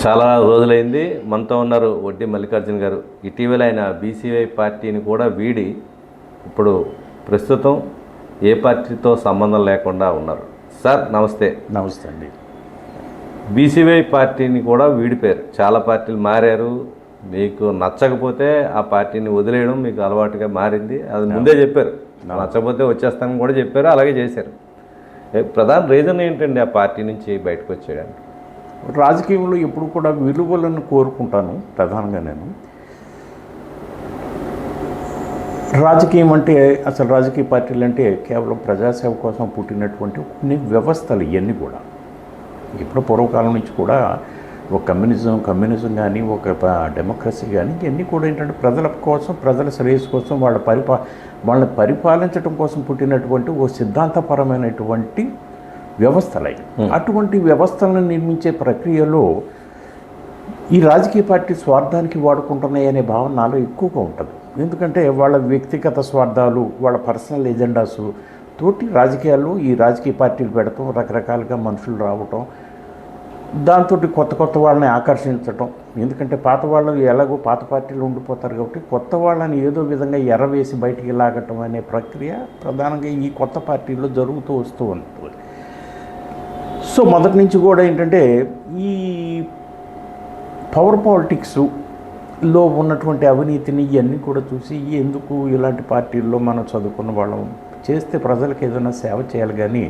చాలా రోజులైంది. మనతో ఉన్నారు వడ్డీ మల్లికార్జున గారు. ఇటీవల ఆయన బీసీవై పార్టీని కూడా వీడి ఇప్పుడు ప్రస్తుతం ఏ పార్టీతో సంబంధం లేకుండా ఉన్నారు. సార్ నమస్తే. నమస్తే అండి. బీసీవై పార్టీని కూడా వీడిపోయారు, చాలా పార్టీలు మారారు. మీకు నచ్చకపోతే ఆ పార్టీని వదిలేయడం మీకు అలవాటుగా మారింది. అది ముందే చెప్పారు, నచ్చకపోతే వచ్చేస్తానని కూడా చెప్పారు, అలాగే చేశారు. ప్రధాన రీజన్ ఏంటండి ఆ పార్టీ నుంచి బయటకు వచ్చేయడానికి? రాజకీయంలో ఎప్పుడు కూడా విలువలను కోరుకుంటాను ప్రధానంగా నేను. రాజకీయం అంటే అసలు రాజకీయ పార్టీలు అంటే కేవలం ప్రజాసేవ కోసం పుట్టినటువంటి కొన్ని వ్యవస్థలు ఇవన్నీ కూడా. ఇప్పుడు పూర్వకాలం నుంచి కూడా ఒక కమ్యూనిజం కానీ ఒక డెమోక్రసీ కానీ ఇవన్నీ కూడా ఏంటంటే ప్రజల కోసం, ప్రజల శ్రేయస్సు కోసం, వాళ్ళని పరిపాలించడం కోసం పుట్టినటువంటి ఓ సిద్ధాంతపరమైనటువంటి వ్యవస్థలై. అటువంటి వ్యవస్థలను నిర్మించే ప్రక్రియలో ఈ రాజకీయ పార్టీ స్వార్థానికి వాడుకుంటున్నాయి అనే భావన నాలో ఎక్కువగా ఉంటుంది. ఎందుకంటే వాళ్ళ వ్యక్తిగత స్వార్థాలు, వాళ్ళ పర్సనల్ ఎజెండాస్ తోటి రాజకీయాల్లో ఈ రాజకీయ పార్టీలు పెడతాం, రకరకాలుగా మనుషులు రావటం, దాంతో కొత్త వాళ్ళని ఆకర్షించటం. ఎందుకంటే పాత వాళ్ళు ఎలాగో పాత పార్టీలు ఉండిపోతారు కాబట్టి కొత్త వాళ్ళని ఏదో విధంగా ఎర్రవేసి బయటికి లాగటం అనే ప్రక్రియ ప్రధానంగా ఈ కొత్త పార్టీల్లో జరుగుతూ వస్తూ ఉంటుంది. సో మొదటి నుంచి కూడా ఏంటంటే ఈ పవర్ పాలిటిక్స్లో ఉన్నటువంటి అవినీతిని ఇవన్నీ కూడా చూసి ఎందుకు ఇలాంటి పార్టీల్లో మనం చదువుకున్న వాళ్ళం చేస్తే ప్రజలకు ఏదైనా సేవ చేయాలి, కానీ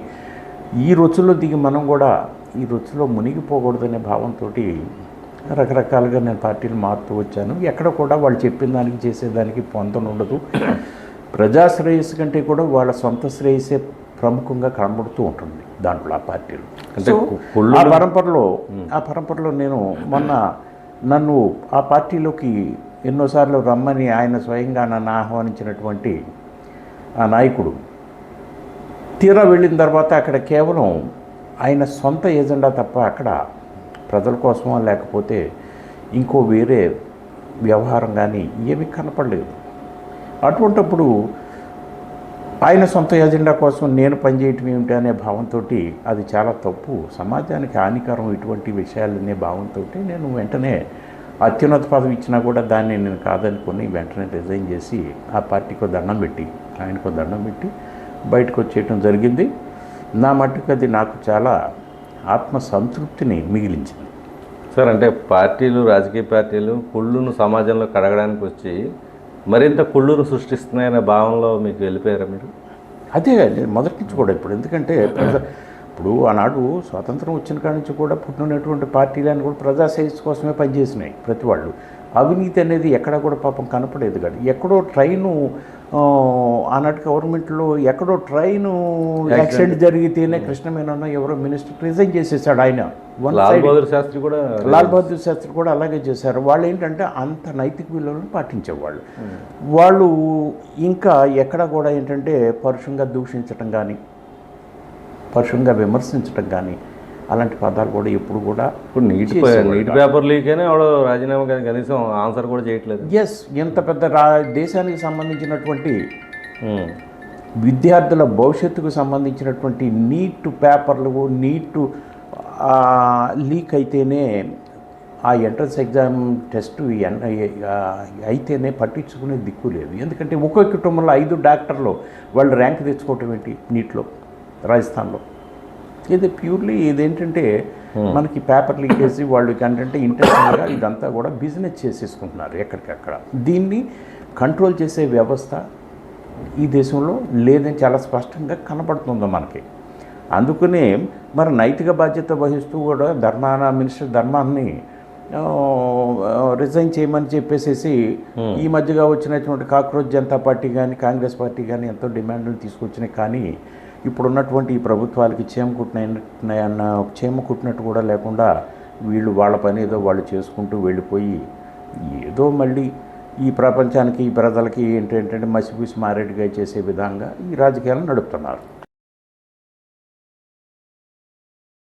ఈ రుచిలో దిగి మనం కూడా ఈ రుచిలో మునిగిపోకూడదనే భావంతో రకరకాలుగా నేను పార్టీలు మారుతూ వచ్చాను. ఎక్కడ కూడా వాళ్ళు చెప్పిన దానికి చేసేదానికి పొందనుండదు. ప్రజాశ్రేయస్సు కంటే కూడా వాళ్ళ సొంత శ్రేయస్సే ప్రముఖంగా కనబడుతూ ఉంటుంది దాంట్లో ఆ పార్టీలు. అంటే ఆ పరంపరలో నేను మొన్న నన్ను ఆ పార్టీలోకి ఎన్నోసార్లు రమ్మని ఆయన స్వయంగా నన్ను ఆహ్వానించినటువంటి ఆ నాయకుడు తీరా వెళ్ళిన తర్వాత అక్కడ కేవలం ఆయన సొంత ఏజెండా తప్ప అక్కడ ప్రజల కోసమో లేకపోతే ఇంకో వేరే వ్యవహారం కానీ ఏమీ కనపడలేదు. అటువంటప్పుడు ఆయన సొంత ఎజెండా కోసం నేను పనిచేయటం ఏమిటి అనే భావంతో అది చాలా తప్పు, సమాజానికి హానికరం ఇటువంటి విషయాలనే భావంతో నేను వెంటనే అత్యున్నత పదవి ఇచ్చినా కూడా దాన్ని నేను కాదనుకొని వెంటనే రిజైన్ చేసి ఆ పార్టీకి ఆయనకు దండం పెట్టి బయటకు వచ్చేయటం జరిగింది. నా మట్టుకు అది నాకు చాలా ఆత్మ సంతృప్తిని మిగిలించింది. సార్, అంటే రాజకీయ పార్టీలు కుళ్ళును సమాజంలో కడగడానికి వచ్చి మరింత కుళ్ళును సృష్టిస్తున్నాయనే భావంలో మీకు వెళ్ళిపోయారా మీరు? అదే మొదటి నుంచి కూడా ఇప్పుడు ఎందుకంటే ఇప్పుడు ఆనాడు స్వాతంత్రం వచ్చిన కాడి నుంచి కూడా పుట్టినటువంటి పార్టీలను కూడా ప్రజాశ్రేయస్సు కోసమే పనిచేసినాయి ప్రతి వాళ్ళు. అవినీతి అనేది ఎక్కడ కూడా పాపం కనపడేది కాదు. ఎక్కడో ట్రైను ఆనాటి గవర్నమెంట్లో ఎక్కడో ట్రైను యాక్సిడెంట్ జరిగితేనే కృష్ణమేనన్న ఎవరో మినిస్టర్ రిజైన్ చేసేసాడు ఆయన. లాల్ బహదూర్ శాస్త్రి కూడా అలాగే చేశారు. వాళ్ళు ఏంటంటే అంత నైతిక విలువలను పాటించేవాళ్ళు. వాళ్ళు ఇంకా ఎక్కడ కూడా ఏంటంటే పరుషంగా దూషించటం కానీ, పరుషంగా విమర్శించటం కానీ అలాంటి పదాలు కూడా ఎప్పుడు కూడా ఇప్పుడు నీటి పేపర్ లీక్ అయినా ఎవడో రాజీనామా కానీ కనీసం ఆన్సర్ కూడా చేయట్లేదు. ఎస్, ఎంత పెద్ద దేశానికి సంబంధించినటువంటి విద్యార్థుల భవిష్యత్తుకు సంబంధించినటువంటి నీట్ పేపర్లు లీక్ అయితేనే ఆ ఎంట్రన్స్ ఎగ్జామ్ టెస్ట్ అయితేనే పట్టించుకునే దిక్కు లేదు. ఎందుకంటే ఒక్కో కుటుంబంలో 5 డాక్టర్లు వాళ్ళు ర్యాంక్ తెచ్చుకోవటం ఏంటి నీట్లో రాజస్థాన్లో. ఇది ప్యూర్లీ ఇదేంటంటే మనకి పేపర్ లీకేజీ వాళ్ళు ఏంటంటే ఇంట్రెస్టింగ్గా ఇదంతా కూడా బిజినెస్ చేసేసుకుంటున్నారు ఎక్కడికక్కడ. దీన్ని కంట్రోల్ చేసే వ్యవస్థ ఈ దేశంలో లేదని చాలా స్పష్టంగా కనపడుతుందో మనకి. అందుకనే మరి నైతిక బాధ్యత వహిస్తూ కూడా మినిస్టర్ ధర్మాన్ని రిజైన్ చేయమని చెప్పేసి ఈ మధ్యగా వచ్చినటువంటి కాక్రోచ్ జనతా పార్టీ కానీ కాంగ్రెస్ పార్టీ కానీ ఎంతో డిమాండ్లు తీసుకొచ్చినాయి. కానీ ఇప్పుడున్నటువంటి ఈ ప్రభుత్వాలకి చీమ కుట్టినట్టు కూడా లేకుండా వీళ్ళు వాళ్ళ పని ఏదో వాళ్ళు చేసుకుంటూ వెళ్ళిపోయి ఏదో మళ్ళీ ఈ ప్రపంచానికి ఈ ప్రజలకి ఏంటంటే మసిపూసి మారేడుగా చేసే విధంగా ఈ రాజకీయాలను నడుపుతున్నారు.